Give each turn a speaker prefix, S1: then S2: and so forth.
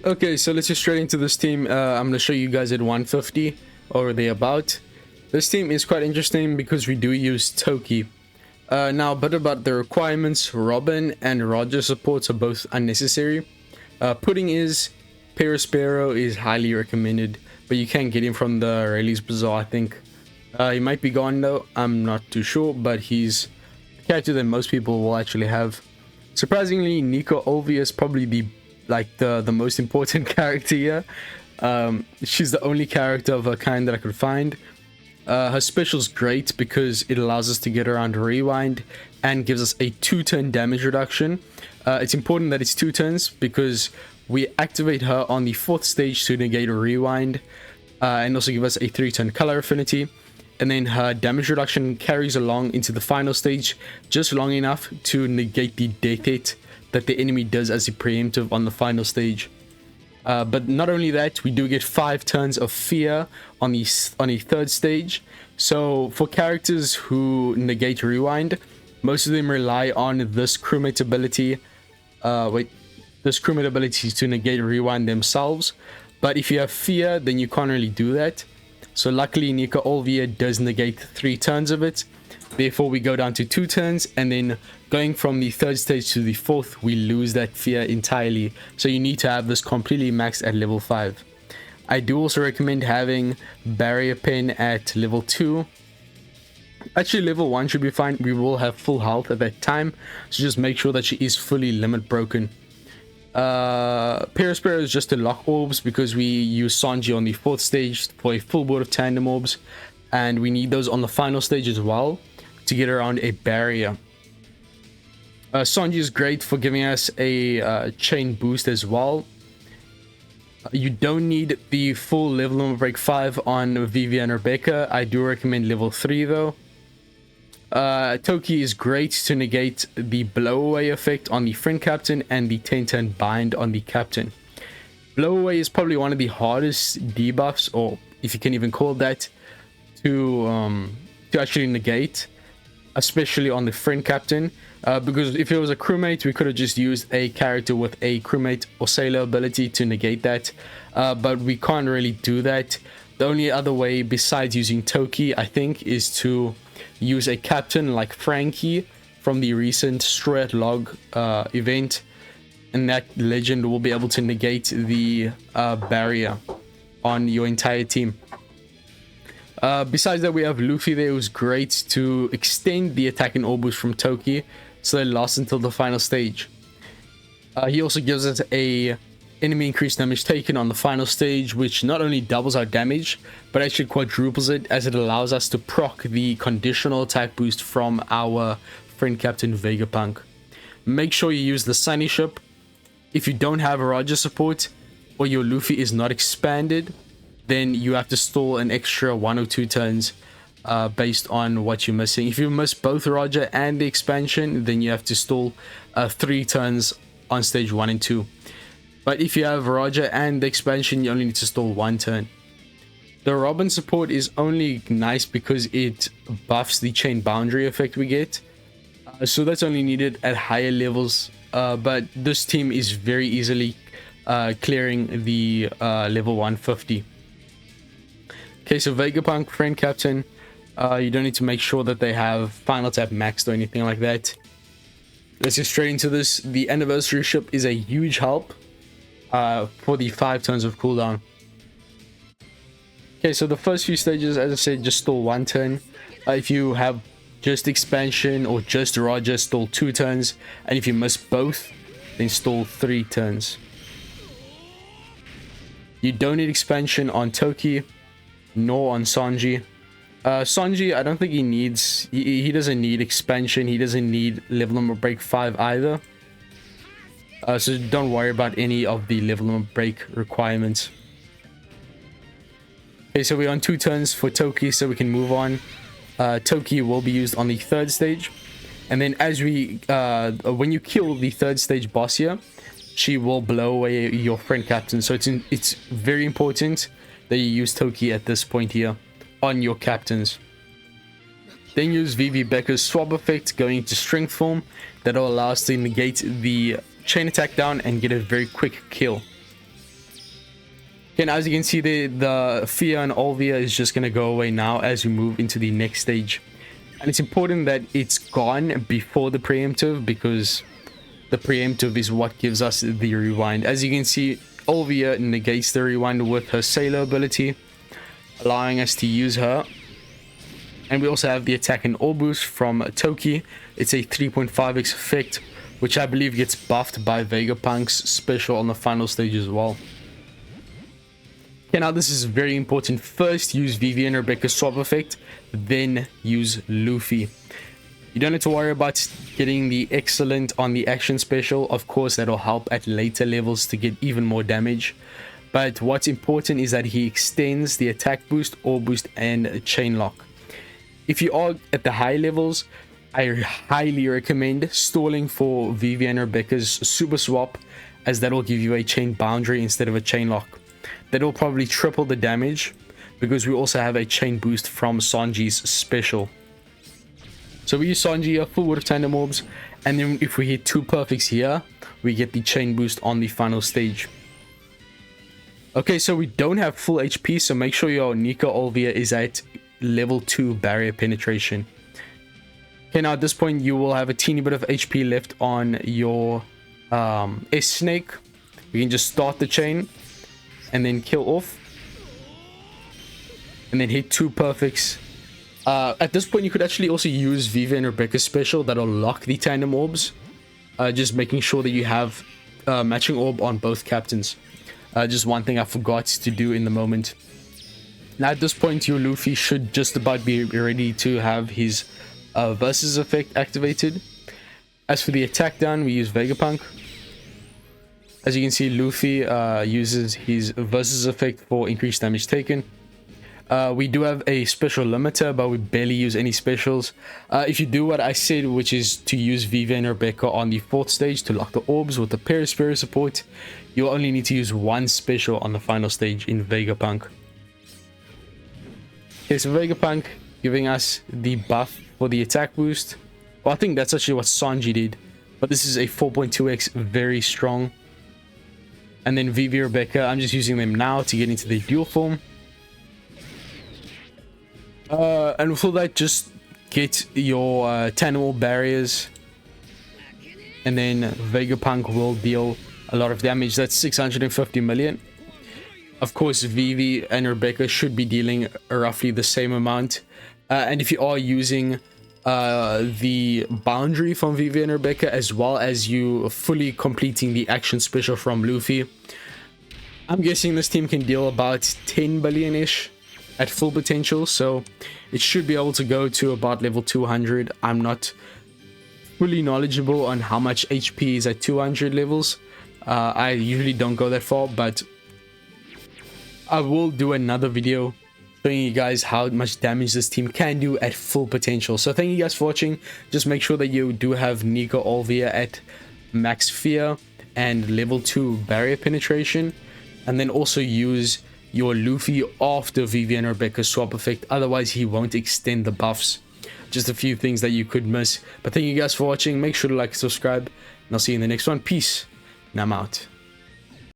S1: Okay, so let's get straight into this team. I'm going to show you guys at 150 or thereabout. This team is quite interesting because we do use Toki. Now, a bit about the requirements. Robin and Roger supports are both unnecessary. Pudding is, Perispero is highly recommended, but you can get him from the Rayleigh's Bazaar, I think. He might be gone though, I'm not too sure, but he's a character that most people will actually have. Surprisingly, Nico Olvi is probably the most important character here. She's the only character of her kind that I could find. Her special's great because it allows us to get around rewind and gives us a 2-turn damage reduction. It's important that it's 2 turns because we activate her on the 4th stage to negate rewind and also give us a 3-turn color affinity. And then her damage reduction carries along into the final stage just long enough to negate the death hit that the enemy does as a preemptive on the final stage. But not only that, we do get 5 turns of fear on the 3rd stage. So for characters who negate rewind, most of them rely on this crewmate ability. This crewmate ability to negate rewind themselves. But if you have fear, then you can't really do that. So luckily, Nico Olvia does negate 3 turns of it. Therefore, we go down to 2 turns, and then going from the 3rd stage to the 4th, we lose that fear entirely. So you need to have this completely maxed at level 5. I do also recommend having Barrier Pen at level 2. Actually, level 1 should be fine. We will have full health at that time, so just make sure that she is fully limit broken. Perispero is just to lock orbs because we use Sanji on the 4th stage for a full board of tandem orbs, and we need those on the final stage as well to get around a barrier. Sanji is great for giving us a chain boost as well. You don't need the full level limit break 5 on Vivi and Rebecca. I do recommend level 3 though. Toki is great to negate the blowaway effect on the friend captain and the 10-turn bind on the captain. Blowaway is probably one of the hardest debuffs, or if you can even call it that, to actually negate, especially on the friend captain. Because if it was a crewmate, we could have just used a character with a crewmate or sailor ability to negate that. But we can't really do that. The only other way besides using Toki, I think, is to use a captain like Frankie from the recent Straw at Log event, and that legend will be able to negate the barrier on your entire team. Besides that, we have Luffy there, who's great to extend the attack and orb boost from Toki, so they last until the final stage. He also gives us a enemy increased damage taken on the final stage, which not only doubles our damage but actually quadruples it, as it allows us to proc the conditional attack boost from our friend captain Vegapunk. Make sure you use the Sunny ship. If you don't have a Roger support or your Luffy is not expanded, then you have to stall an extra 1 or 2 turns based on what you're missing. If you miss both Roger and the expansion, then you have to stall 3 turns on stage 1 and 2. But if you have Roger and the expansion, you only need to stall 1 turn. The Robin support is only nice because it buffs the chain boundary effect we get. So that's only needed at higher levels. But this team is very easily clearing the level 150. Okay, so Vegapunk, friend captain. You don't need to make sure that they have final tap maxed or anything like that. Let's get straight into this. The anniversary ship is a huge help for the 5 turns of cooldown. Okay, so the first few stages, as I said, just stall 1 turn. If you have just expansion or just Roger, stall 2 turns. And if you miss both, then stall 3 turns. You don't need expansion on Toki, nor on Sanji. Sanji, I don't think he needs... He doesn't need expansion. He doesn't need level number break 5 either. So don't worry about any of the level number break requirements. Okay, so we're on 2 turns for Toki, so we can move on. Toki will be used on the 3rd stage. And then as we... when you kill the 3rd stage boss here, she will blow away your friend captain. So it's very important that you use Toki at this point here on your captains. Then use Vivi Becker's swap effect going into strength form. That will allow us to negate the chain attack down and get a very quick kill. And as you can see, the fear and Olvia is just going to go away now as we move into the next stage. And it's important that it's gone before the preemptive, because the preemptive is what gives us the rewind. As you can see, Olvia negates the rewind with her Sailor ability, allowing us to use her. And we also have the attack and orb boost from Toki. It's a 3.5x effect, which I believe gets buffed by Vegapunk's special on the final stage as well. Okay, now this is very important. First, use Vivi and Rebecca's swap effect, then use Luffy. You don't have to worry about getting the excellent on the action special. Of course, that'll help at later levels to get even more damage. But what's important is that he extends the attack boost, orb boost, and chain lock. If you are at the high levels, I highly recommend stalling for Vivi and Rebecca's super swap, as that will give you a chain boundary instead of a chain lock. That will probably triple the damage, because we also have a chain boost from Sanji's special. So we use Sanji, a full word of tandem orbs, and then if we hit 2 perfects here, we get the chain boost on the final stage. Okay, so we don't have full HP, so make sure your Nika Olvia is at level 2 barrier penetration. Okay, now at this point you will have a teeny bit of HP left on your S-Snake. We can just start the chain and then kill off, and then hit 2 perfects. At this point you could actually also use Vivi and Rebecca's special that'll lock the tandem orbs, just making sure that you have matching orb on both captains. Just one thing I forgot to do in the moment. Now at this point your Luffy should just about be ready to have his versus effect activated. As for the attack down, we use Vegapunk. As you can see, Luffy uses his versus effect for increased damage taken. We do have a special limiter, but we barely use any specials. If you do what I said, which is to use Vivi and Rebecca on the 4th stage to lock the orbs with the Perisphere support, you'll only need to use 1 special on the final stage in Vegapunk. Okay, so Vegapunk giving us the buff for the attack boost. Well, I think that's actually what Sanji did, but this is a 4.2x, very strong. And then Vivi Rebecca, I'm just using them now to get into the dual form. And for that, just get your tandem orb barriers, and then Vegapunk will deal a lot of damage. That's 650 million. Of course, Vivi and Rebecca should be dealing roughly the same amount. And if you are using the boundary from Vivi and Rebecca, as well as you fully completing the action special from Luffy, I'm guessing this team can deal about 10 billion-ish at full potential, so it should be able to go to about level 200. I'm not fully knowledgeable on how much HP is at 200 levels. I usually don't go that far, but I will do another video showing you guys how much damage this team can do at full potential. So thank you guys for watching. Just make sure that you do have Nika Olvia at max fear and level 2 barrier penetration, and then also use your Luffy after Vivi and Rebecca swap effect, otherwise he won't extend the buffs. Just a few things that you could miss. But thank you guys for watching. Make sure to like and subscribe, and I'll see you in the next one. Peace, and I'm out.